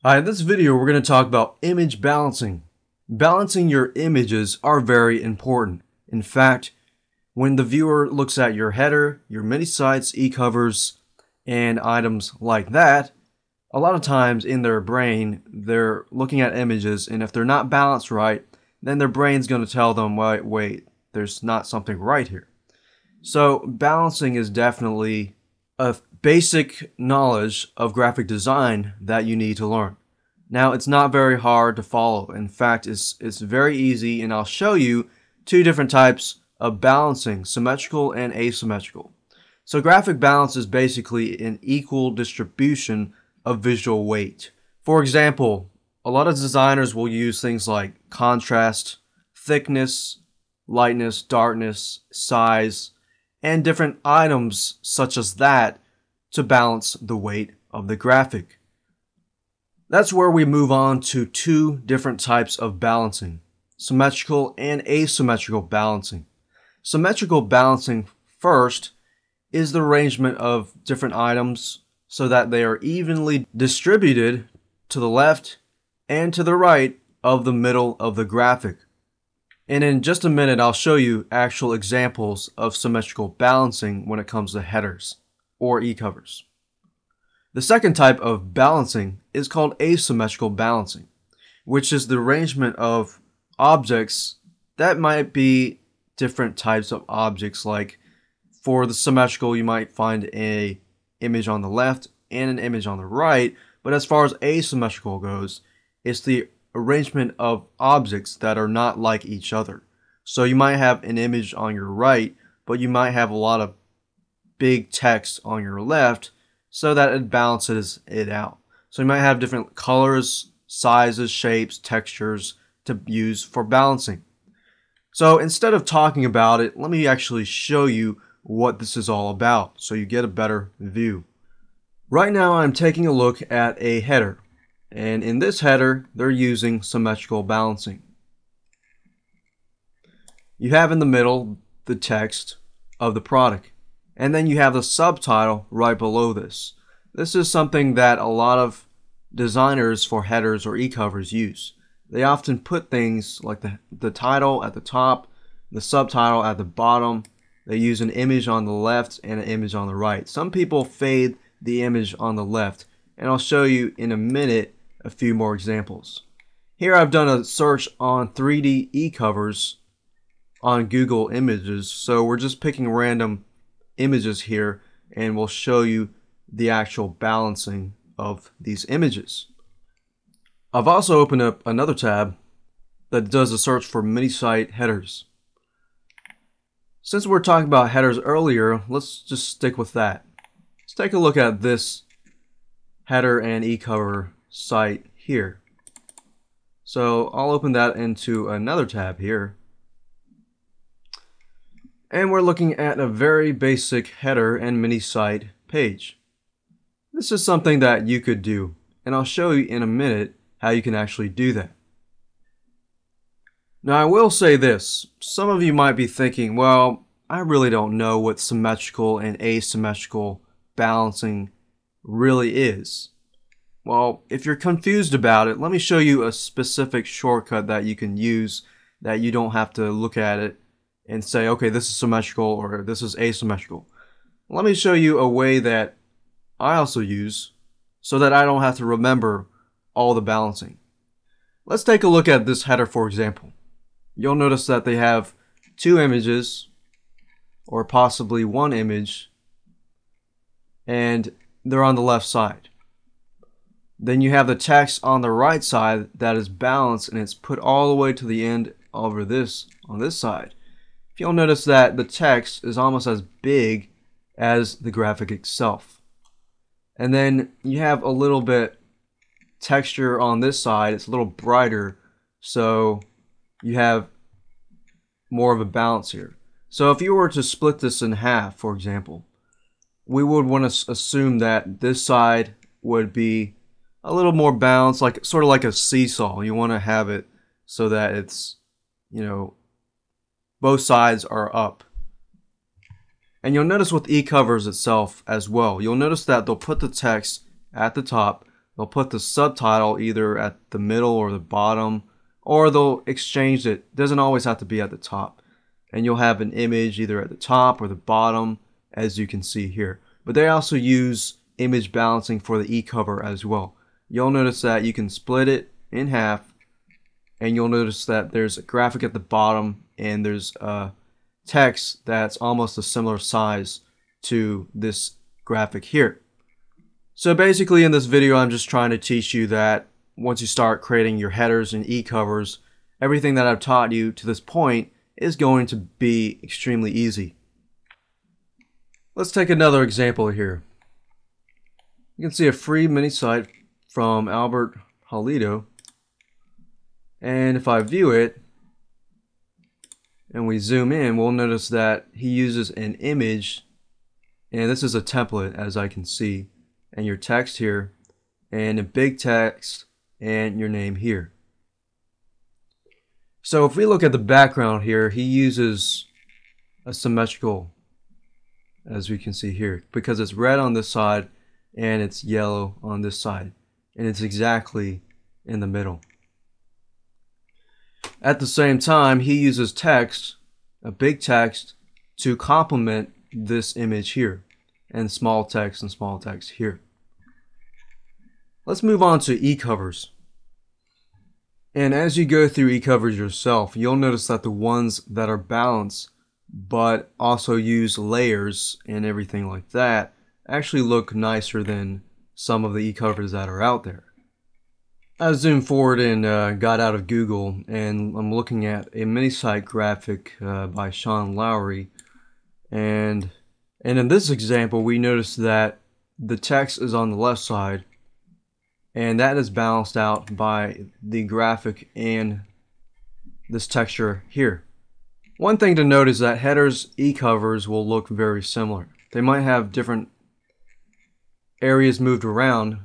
Hi, in this video we're going to talk about image balancing. Balancing your images are very important. In fact, when the viewer looks at your header, your mini sites, e-covers, and items like that, a lot of times in their brain they're looking at images, and if they're not balanced right, then their brain's going to tell them, wait, there's not something right here. So balancing is definitely a basic knowledge of graphic design that you need to learn. Now, it's not very hard to follow. In fact, it's very easy, and I'll show you two different types of balancing, symmetrical and asymmetrical. So graphic balance is basically an equal distribution of visual weight. For example, a lot of designers will use things like contrast, thickness, lightness, darkness, size, and different items such as that to balance the weight of the graphic. That's where we move on to two different types of balancing, symmetrical and asymmetrical balancing. Symmetrical balancing first is the arrangement of different items so that they are evenly distributed to the left and to the right of the middle of the graphic. And in just a minute, I'll show you actual examples of symmetrical balancing when it comes to headers or e-covers. The second type of balancing is called asymmetrical balancing, which is the arrangement of objects that might be different types of objects. Like for the symmetrical, you might find an image on the left and an image on the right, but as far as asymmetrical goes, it's the arrangement of objects that are not like each other. So you might have an image on your right, but you might have a lot of big text on your left, so that it balances it out. So you might have different colors, sizes, shapes, textures to use for balancing. So instead of talking about it, let me actually show you what this is all about so you get a better view. Right now I'm taking a look at a header, and in this header they're using symmetrical balancing. You have in the middle the text of the product, and then you have the subtitle right below this. This is something that a lot of designers for headers or e-covers use. They often put things like the title at the top, the subtitle at the bottom. They use an image on the left and an image on the right. Some people fade the image on the left, and I'll show you in a minute a few more examples. Here I've done a search on 3D e-covers on Google Images, so we're just picking random images here, and we'll show you the actual balancing of these images. I've also opened up another tab that does a search for mini site headers. Since we were talking about headers earlier, let's just stick with that. Let's take a look at this header and e-cover site here. So I'll open that into another tab here. And we're looking at a very basic header and mini site page. This is something that you could do, and I'll show you in a minute how you can actually do that. Now I will say this, some of you might be thinking, well, I really don't know what symmetrical and asymmetrical balancing really is. Well, if you're confused about it, let me show you a specific shortcut that you can use that you don't have to look at it and say, okay, this is symmetrical or this is asymmetrical. Let me show you a way that I also use so that I don't have to remember all the balancing. Let's take a look at this header, for example. You'll notice that they have two images or possibly one image, and they're on the left side. Then you have the text on the right side that is balanced, and it's put all the way to the end over this on this side. You'll notice that the text is almost as big as the graphic itself. And then you have a little bit texture on this side. It's a little brighter, so you have more of a balance here. So if you were to split this in half, for example, we would want to assume that this side would be a little more balanced, like sort of like a seesaw. You want to have it so that it's, both sides are up. And you'll notice with e-covers itself as well, you'll notice that they'll put the text at the top, they'll put the subtitle either at the middle or the bottom, or they'll exchange it. It doesn't always have to be at the top. And you'll have an image either at the top or the bottom, as you can see here. But they also use image balancing for the e-cover as well. You'll notice that you can split it in half, and you'll notice that there's a graphic at the bottom and there's text that's almost a similar size to this graphic here. So basically in this video I'm just trying to teach you that once you start creating your headers and e-covers, everything that I've taught you to this point is going to be extremely easy. Let's take another example here. You can see a free mini site from Albert Halido, and if I view it and we zoom in, we'll notice that he uses an image, and this is a template as I can see, and your text here, and a big text, and your name here. So if we look at the background here, he uses a symmetrical, as we can see here, because it's red on this side and it's yellow on this side, and it's exactly in the middle. At the same time, he uses text, a big text, to complement this image here, and small text here. Let's move on to e-covers. And as you go through e-covers yourself, you'll notice that the ones that are balanced but also use layers and everything like that actually look nicer than some of the e-covers that are out there. I zoomed forward and got out of Google, and I'm looking at a mini site graphic by Sean Lowry, and in this example we notice that the text is on the left side, and that is balanced out by the graphic and this texture here. One thing to note is that headers e-covers will look very similar. They might have different areas moved around,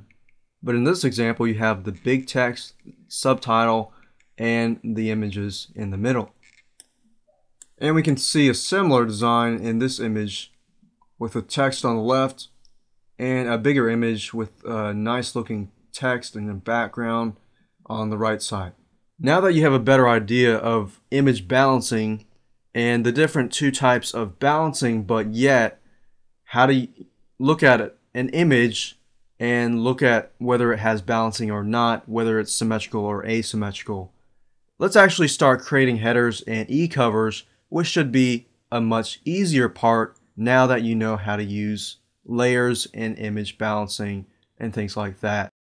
but in this example you have the big text, subtitle, and the images in the middle. And we can see a similar design in this image with the text on the left and a bigger image with a nice looking text in the background on the right side. Now that you have a better idea of image balancing and the different two types of balancing, but yet how to look at it, an image, and look at whether it has balancing or not, whether it's symmetrical or asymmetrical, let's actually start creating headers and e-covers, which should be a much easier part now that you know how to use layers and image balancing and things like that.